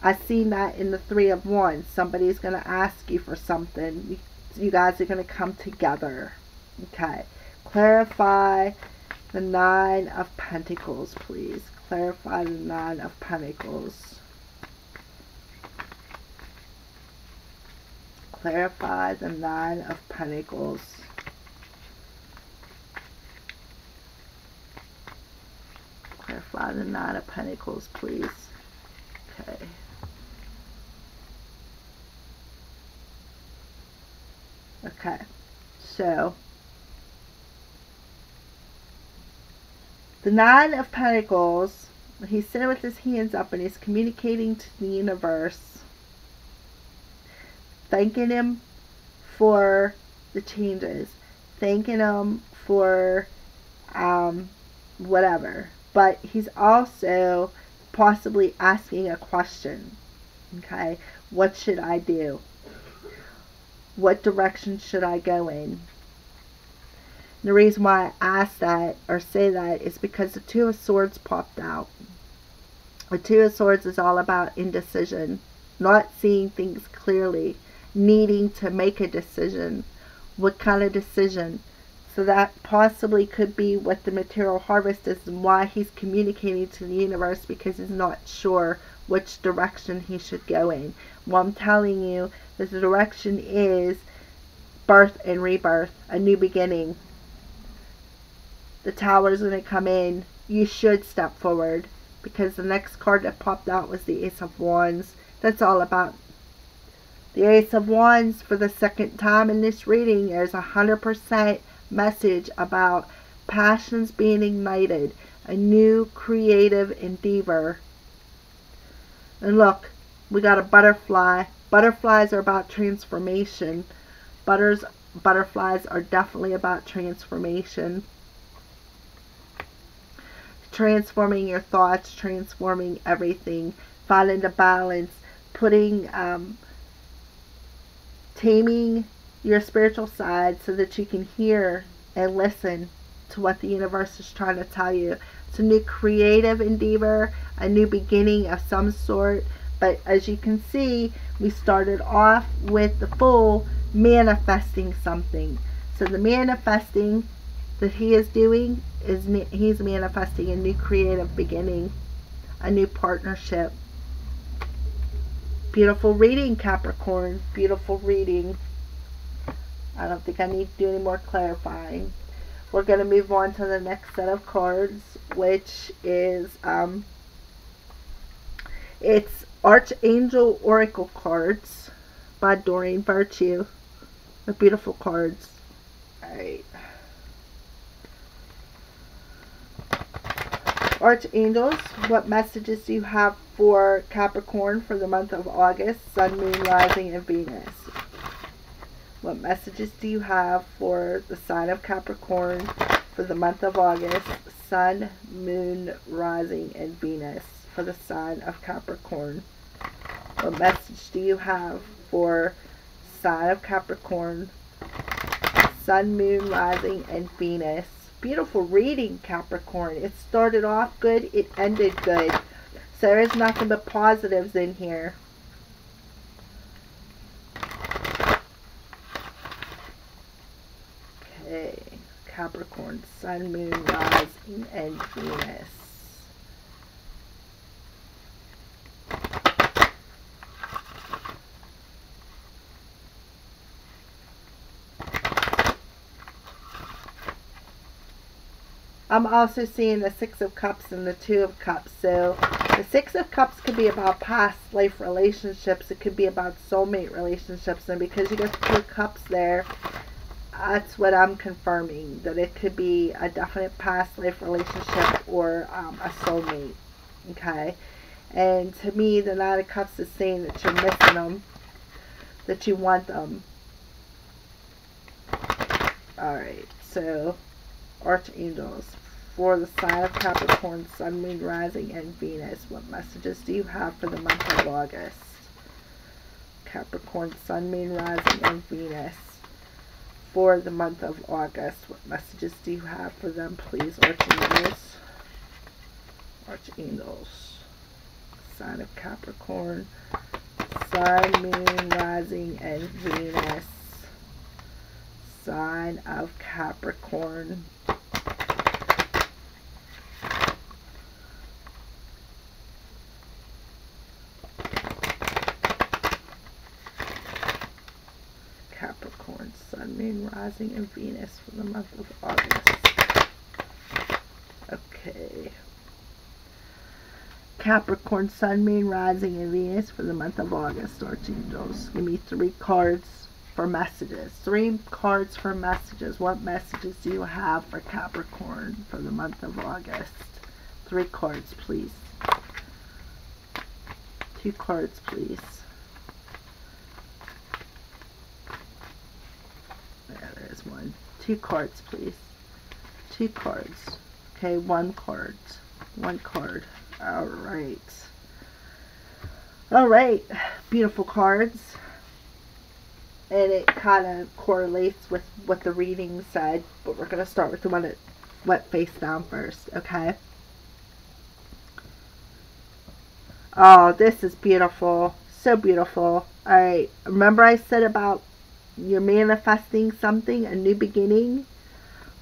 I've seen that in the Three of Wands. Somebody's going to ask you for something. You guys are going to come together. Okay. Clarify the Nine of Pentacles, please. Clarify the Nine of Pentacles. Clarify the Nine of Pentacles. Clarify the Nine of Pentacles, please. Okay. Okay. So, the Nine of Pentacles, he's sitting with his hands up and he's communicating to the universe, thanking him for the changes, thanking him for whatever. But he's also possibly asking a question. Okay, what should I do? What direction should I go in? The reason why I ask that or say that is because the Two of Swords popped out. The Two of Swords is all about indecision, not seeing things clearly, needing to make a decision. What kind of decision? So that possibly could be what the material harvest is, and why he's communicating to the universe, because he's not sure which direction he should go in. Well, I'm telling you that the direction is birth and rebirth, a new beginning. The Tower is going to come in. You should step forward, because the next card that popped out was the Ace of Wands. That's all about the Ace of Wands. For the second time in this reading, there's 100% message about passions being ignited, a new creative endeavor. And look, we got a butterfly. Butterflies are about transformation. Butterflies are definitely about transformation. Transforming your thoughts, transforming everything, finding the balance, putting, taming your spiritual side so that you can hear and listen to what the universe is trying to tell you. It's a new creative endeavor, a new beginning of some sort. But as you can see, we started off with the Fool manifesting something. So the manifesting that he is doing is he's manifesting a new creative beginning, a new partnership. Beautiful reading, Capricorn. Beautiful reading. I don't think I need to do any more clarifying. We're going to move on to the next set of cards, which is it's Archangel Oracle cards by Doreen Virtue. They're beautiful cards. Alright. Archangels, what messages do you have for Capricorn for the month of August? Sun, Moon, Rising, and Venus. What messages do you have for the sign of Capricorn for the month of August? Sun, Moon, Rising, and Venus for the sign of Capricorn. What message do you have for sign of Capricorn, Sun, Moon, Rising, and Venus beautiful reading, Capricorn. It started off good, it ended good. So there's nothing but positives in here. Okay, Capricorn, Sun, Moon, Rising, and Venus. I'm also seeing the Six of Cups and the Two of Cups. So the Six of Cups could be about past life relationships. It could be about soulmate relationships. And because you got the Two of Cups there, that's what I'm confirming. That it could be a definite past life relationship or a soulmate. Okay. And to me, the Nine of Cups is saying that you're missing them. That you want them. Alright. So Archangels, for the sign of Capricorn, Sun, Moon, Rising, and Venus. What messages do you have for the month of August? Capricorn, Sun, Moon, Rising, and Venus. For the month of August, what messages do you have for them, please, Archangels? Archangels. Sign of Capricorn, Sun, Moon, Rising, and Venus. Sign of Capricorn. Capricorn, Sun, Moon, Rising, and Venus for the month of August. Okay. Capricorn, Sun, Moon, Rising, and Venus for the month of August, Archangels. Give me 3 cards for messages. 3 cards for messages. What messages do you have for Capricorn for the month of August? 3 cards, please. 2 cards, please. There's 1. 2 cards, please. 2 cards. Okay, 1 card. 1 card. Alright. Alright. Beautiful cards. And it kind of correlates with what the reading said. But we're going to start with the one that went face down first. Okay. Oh, this is beautiful. So beautiful. Alright. Remember I said about you're manifesting something, a new beginning?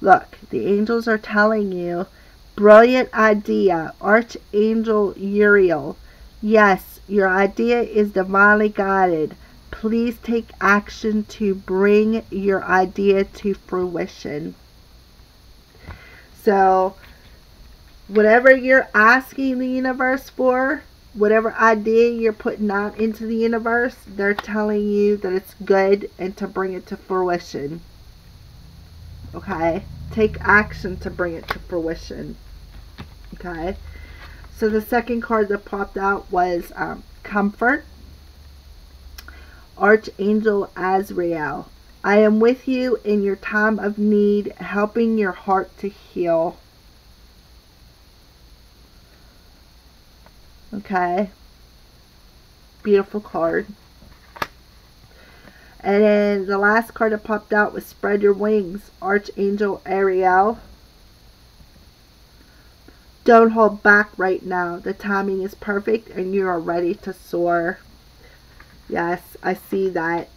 Look, the angels are telling you, brilliant idea, Archangel Uriel. Yes, your idea is divinely guided. Please take action to bring your idea to fruition. So, whatever you're asking the universe for, whatever idea you're putting out into the universe, they're telling you that it's good and to bring it to fruition. Okay? Take action to bring it to fruition. Okay? So the second card that popped out was Comfort. Archangel Azrael. I am with you in your time of need, helping your heart to heal. Okay. Beautiful card. And then the last card that popped out was Spread Your Wings. Archangel Ariel. Don't hold back right now. The timing is perfect and you are ready to soar. Yes, I see that.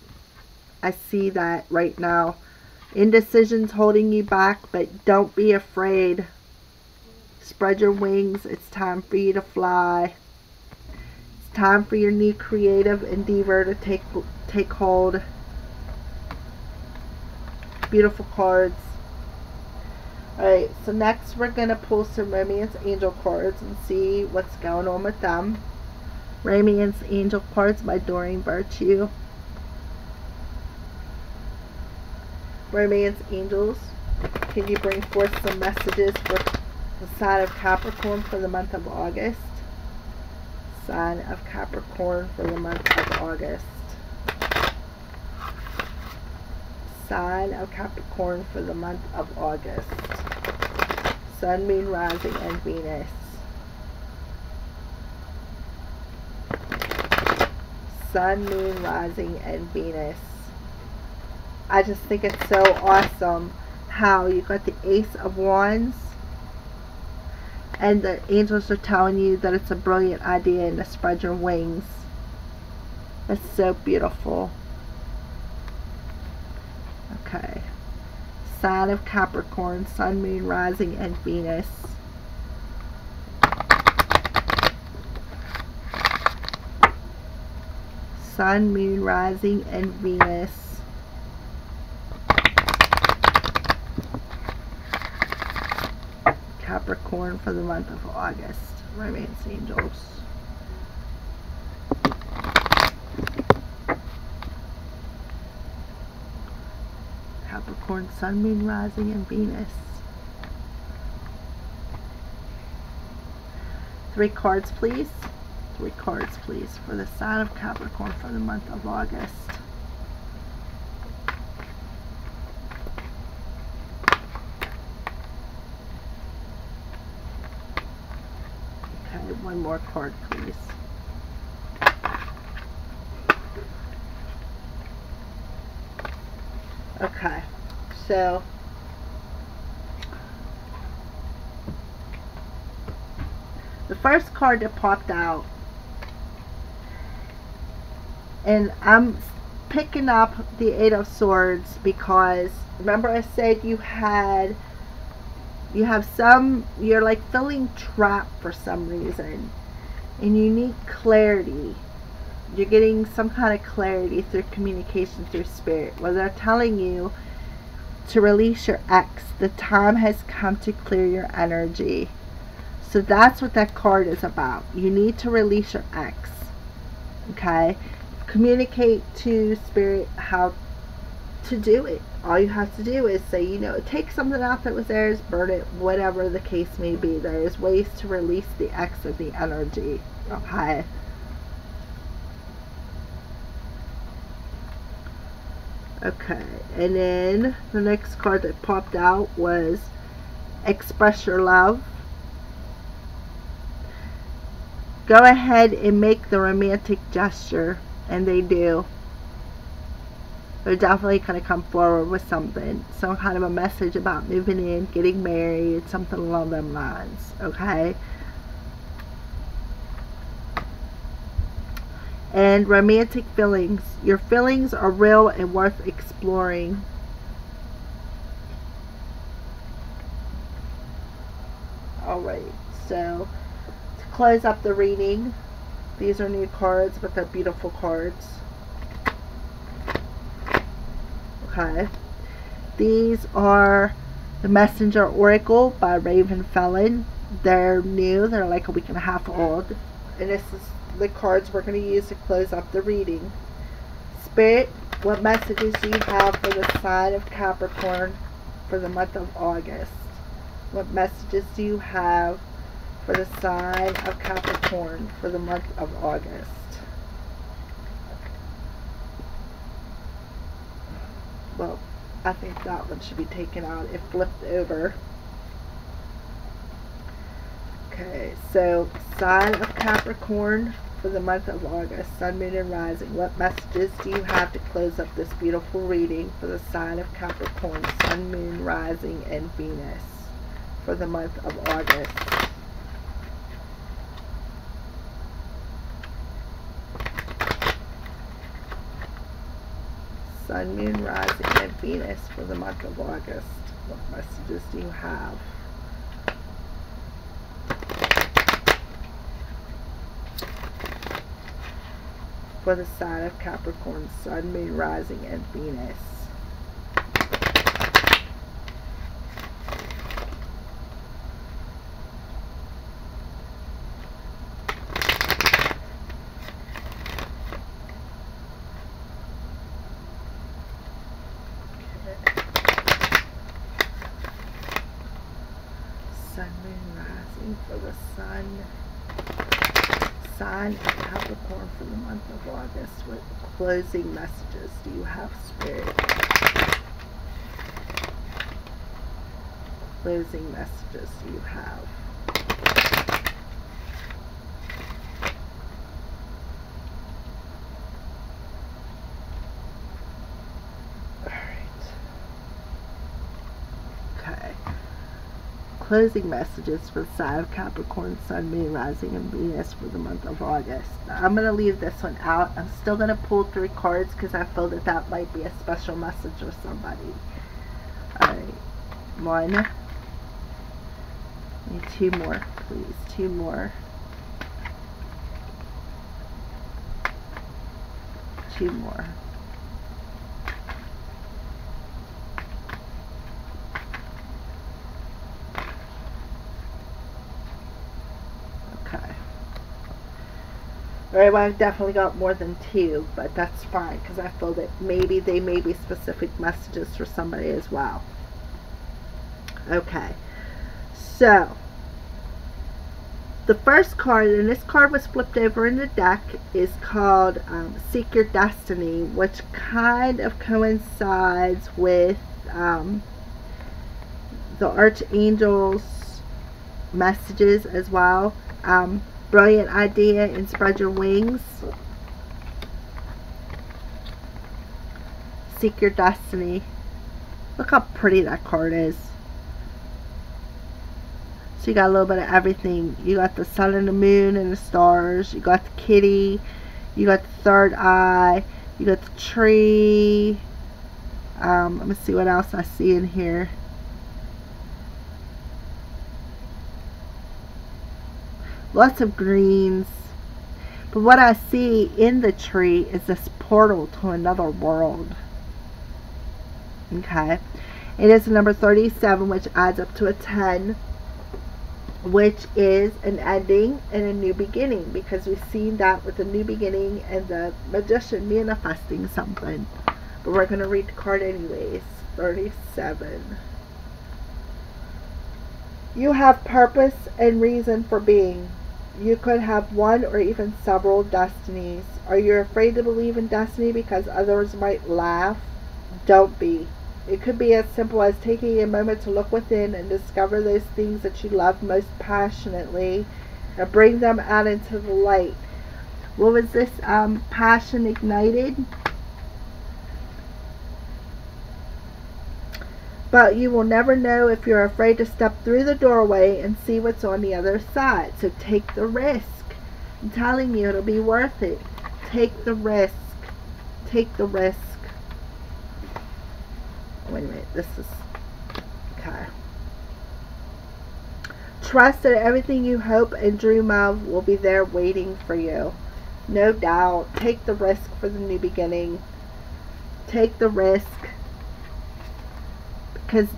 I see that right now. Indecision's holding you back, but don't be afraid. Spread your wings. It's time for you to fly. It's time for your new creative endeavor to take hold. Beautiful cards. Alright, so next we're going to pull some Romance Angel cards and see what's going on with them. Romance Angel cards by Doreen Virtue. Romance Angels, can you bring forth some messages for the sign of Capricorn for the month of August? Sign of Capricorn for the month of August. Sign of Capricorn for the month of August. Sun, Moon, Rising, and Venus. Sun, Moon, Rising, and Venus. I just think it's so awesome how you got the Ace of Wands, and the angels are telling you that it's a brilliant idea and to spread your wings. It's so beautiful. Okay. Sign of Capricorn, Sun, Moon, Rising, and Venus. Sun, Moon, Rising, and Venus. Capricorn for the month of August. Romance angels. Capricorn, Sun, Moon, Rising, and Venus. 3 cards, please. 3 cards, please, for the sign of Capricorn for the month of August. Okay, 1 more card, please. Okay, so the first card that popped out, and I'm picking up the 8 of Swords because remember I said you're like feeling trapped for some reason, and you need clarity. You're getting some kind of clarity through communication, through spirit, where they're telling you to release your ex. The time has come to clear your energy. So that's what that card is about. You need to release your ex. Okay? Communicate to spirit how to do it. All you have to do is say, take something out that was theirs, burn it, whatever the case may be. There is ways to release the ex of the energy. Okay? Okay, and then the next card that popped out was Express Your Love. Go ahead and make the romantic gesture, and they do. They're definitely going to come forward with something, some kind of a message about moving in, getting married, something along them lines, okay? And romantic feelings. Your feelings are real and worth exploring. Alright, so to close up the reading, these are new cards, but they're beautiful cards. Okay. These are the Messenger Oracle by Raven Felon. They're new. They're like a week and a half old. And this is the cards we're going to use to close up the reading. Spirit, what messages do you have for the sign of Capricorn for the month of August? What messages do you have for the sign of Capricorn for the month of August? Well, I think that one should be taken out. It flipped over. Okay, so sign of Capricorn for the month of August, Sun, Moon, and Rising. What messages do you have to close up this beautiful reading for the sign of Capricorn, Sun, Moon, Rising, and Venus for the month of August? Sun, Moon, Rising, and Venus for the month of August. What messages do you have? For the sign of Capricorn, Sun, Moon, Rising, and Venus. Sun, Moon, Rising for the Sun. Sign of Capricorn for the month of August. What closing messages do you have, Spirit? Closing messages do you have? Alright. closing messages for the sign of Capricorn, Sun, Moon, Rising, and Venus for the month of August. Now, I'm going to leave this one out. I'm still going to pull 3 cards because I feel that that might be a special message for somebody. Alright. 1. Need 2 more, please. 2 more. 2 more. Alright, well, I've definitely got more than 2, but that's fine because I feel that maybe they may be specific messages for somebody as well. Okay, so the first card, and this card was flipped over in the deck, is called Seek Your Destiny, which kind of coincides with the Archangel's messages as well. Brilliant idea and spread your wings. Seek your destiny. Look how pretty that card is. So you got a little bit of everything. You got the sun and the moon and the stars. You got the kitty. You got the third eye. You got the tree. Let me see what else I see in here. Lots of greens. But what I see in the tree is this portal to another world. Okay. It is the number 37, which adds up to a 10, which is an ending and a new beginning, because we've seen that with the new beginning and the magician manifesting something. But we're going to read the card anyways. 37. You have purpose and reason for being. You could have one or even several destinies. Are you afraid to believe in destiny because others might laugh? Don't be. It could be as simple as taking a moment to look within and discover those things that you love most passionately and bring them out into the light. What was this? Passion ignited? But you will never know if you're afraid to step through the doorway and see what's on the other side. So take the risk. I'm telling you, it'll be worth it. Take the risk. Take the risk. Wait a minute. This is... Okay. Trust that everything you hope and dream of will be there waiting for you. No doubt. Take the risk for the new beginning. Take the risk. Because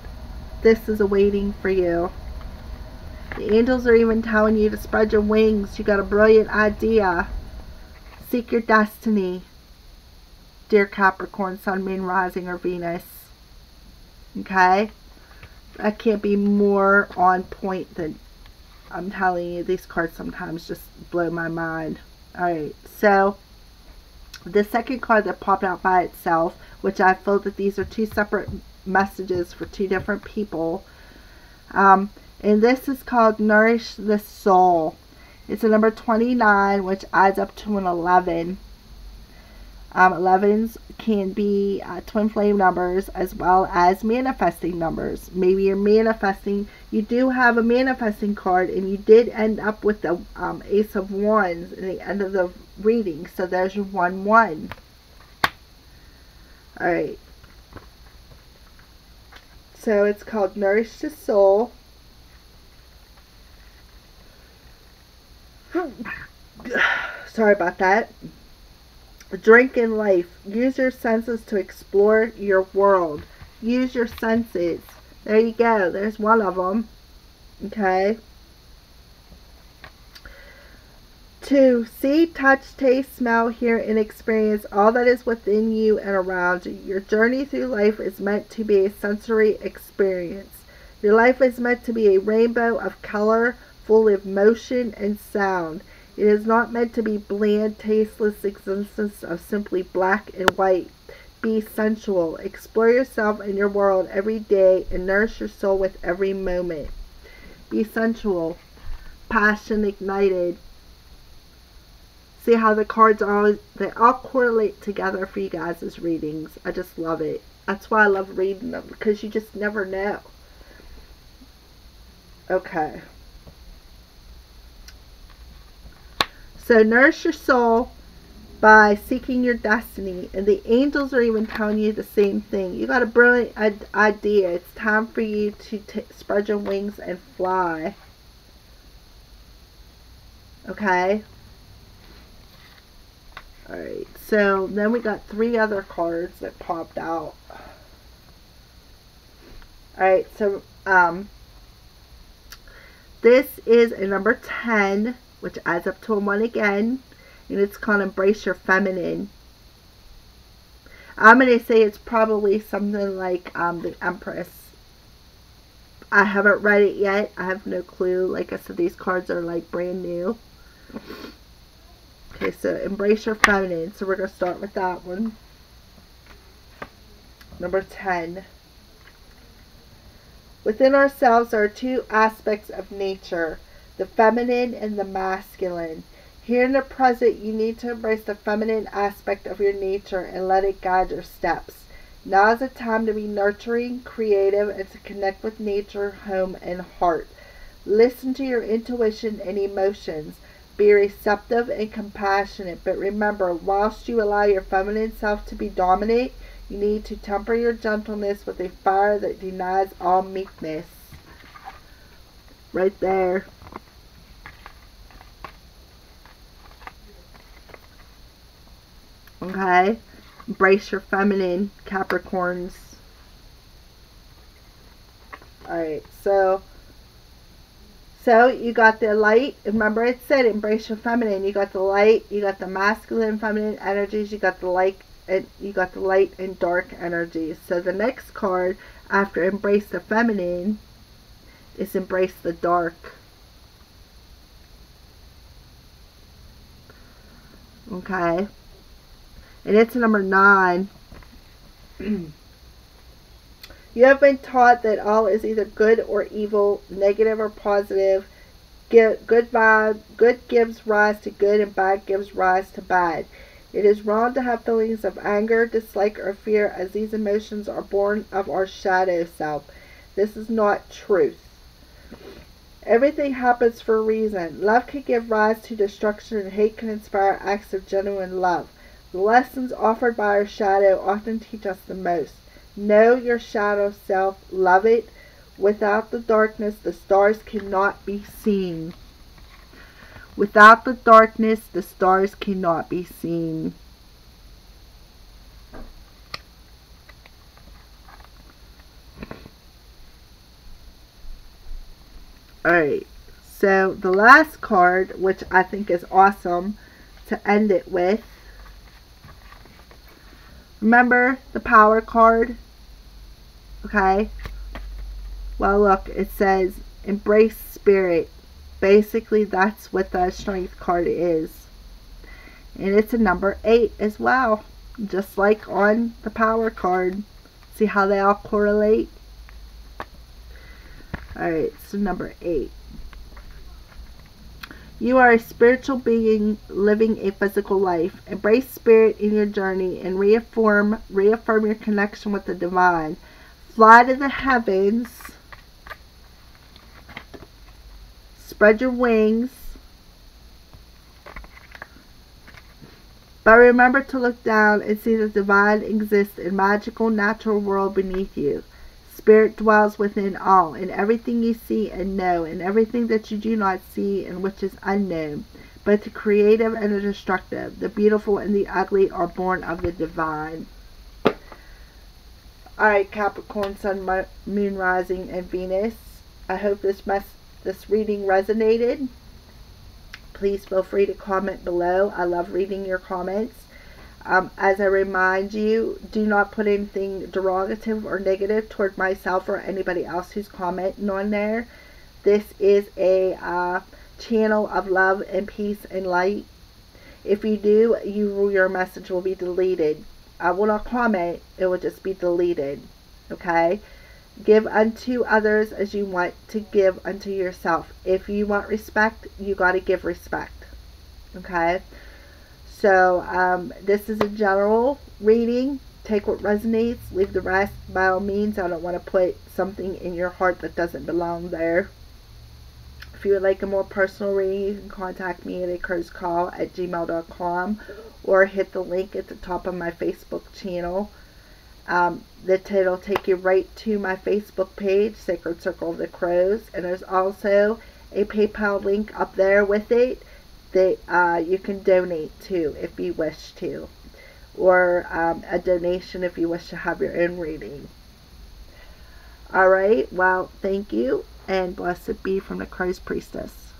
this is awaiting for you. The angels are even telling you to spread your wings. You got a brilliant idea. Seek your destiny. Dear Capricorn, Sun, Moon, Rising, or Venus. Okay? That can't be more on point than... I'm telling you, these cards sometimes just blow my mind. Alright, so... the second card that popped out by itself, which I feel that these are 2 separate messages for 2 different people, and this is called Nourish the Soul. It's a number 29, which adds up to an 11. 11s can be twin flame numbers as well as manifesting numbers. Maybe you're manifesting, you do have a manifesting card, and you did end up with the Ace of Wands in the end of the reading, so there's your 1-1. Alright, so it's called Nourish the Soul. Sorry about that. Drink in life. Use your senses to explore your world. Use your senses. There you go. There's one of them. Okay. 2. See, touch, taste, smell, hear, and experience all that is within you and around you. Your journey through life is meant to be a sensory experience. Your life is meant to be a rainbow of color, full of motion and sound. It is not meant to be bland, tasteless existence of simply black and white. Be sensual. Explore yourself and your world every day and nourish your soul with every moment. Be sensual. Passion ignited. See how the cards are, they all correlate together for you guys' readings. I just love it. That's why I love reading them, because you just never know. Okay. So nourish your soul by seeking your destiny. And the angels are even telling you the same thing. You got a brilliant idea. It's time for you to spread your wings and fly. Okay. Alright. So then we got 3 other cards that popped out. Alright. So this is a number 10, which adds up to a 1 again. And it's called Embrace Your Feminine. I'm going to say it's probably something like the Empress. I haven't read it yet. I have no clue. Like I said, these cards are like brand new. Okay, so Embrace Your Feminine. So we're going to start with that one. Number 10. Within ourselves are 2 aspects of nature, the feminine and the masculine. Here in the present, you need to embrace the feminine aspect of your nature and let it guide your steps. Now is the time to be nurturing, creative, and to connect with nature, home, and heart. Listen to your intuition and emotions. Be receptive and compassionate, but remember, whilst you allow your feminine self to be dominant, you need to temper your gentleness with a fire that denies all meekness. Right there. Okay, embrace your feminine, Capricorns. Alright, so you got the light. Remember it said embrace your feminine. You got the light, you got the masculine, feminine energies, you got the light, and you got the light and dark energies. So the next card after embrace the feminine is embrace the dark. Okay. And it's number 9. You have been taught that all is either good or evil, negative or positive. Good gives rise to good, and bad gives rise to bad. It is wrong to have feelings of anger, dislike, or fear, as these emotions are born of our shadow self. This is not truth. Everything happens for a reason. Love can give rise to destruction, and hate can inspire acts of genuine love. The lessons offered by our shadow often teach us the most. Know your shadow self. Love it. Without the darkness, the stars cannot be seen. Without the darkness, the stars cannot be seen. Alright, so the last card, which I think is awesome to end it with. Remember the power card? Okay. Well, look, it says embrace spirit. Basically, that's what the strength card is. And it's a number 8 as well. Just like on the power card. See how they all correlate? Alright, so number 8. You are a spiritual being living a physical life. Embrace spirit in your journey and reaffirm your connection with the divine. Fly to the heavens. Spread your wings. But remember to look down and see the divine exists in magical natural world beneath you. Spirit dwells within all, in everything you see and know, and everything that you do not see and which is unknown. Both the creative and the destructive, the beautiful and the ugly are born of the divine. Alright, Capricorn, Sun, Moon, Rising, and Venus. I hope this reading resonated. Please feel free to comment below. I love reading your comments. As I remind you, do not put anything derogative or negative toward myself or anybody else who's commenting on there. This is a channel of love and peace and light. If you do, your message will be deleted. I will not comment. It will just be deleted. Okay? Give unto others as you want to give unto yourself. If you want respect, you got to give respect. Okay? So, this is a general reading. Take what resonates. Leave the rest by all means. I don't want to put something in your heart that doesn't belong there. If you would like a more personal reading, you can contact me at acroscall@gmail.com or hit the link at the top of my Facebook channel. It'll take you right to my Facebook page, Sacred Circle of the Crows, and there's also a PayPal link up there with it that you can donate to if you wish to, or a donation if you wish to have your own reading. Alright, well, thank you, and blessed be from the Crow's Priestess.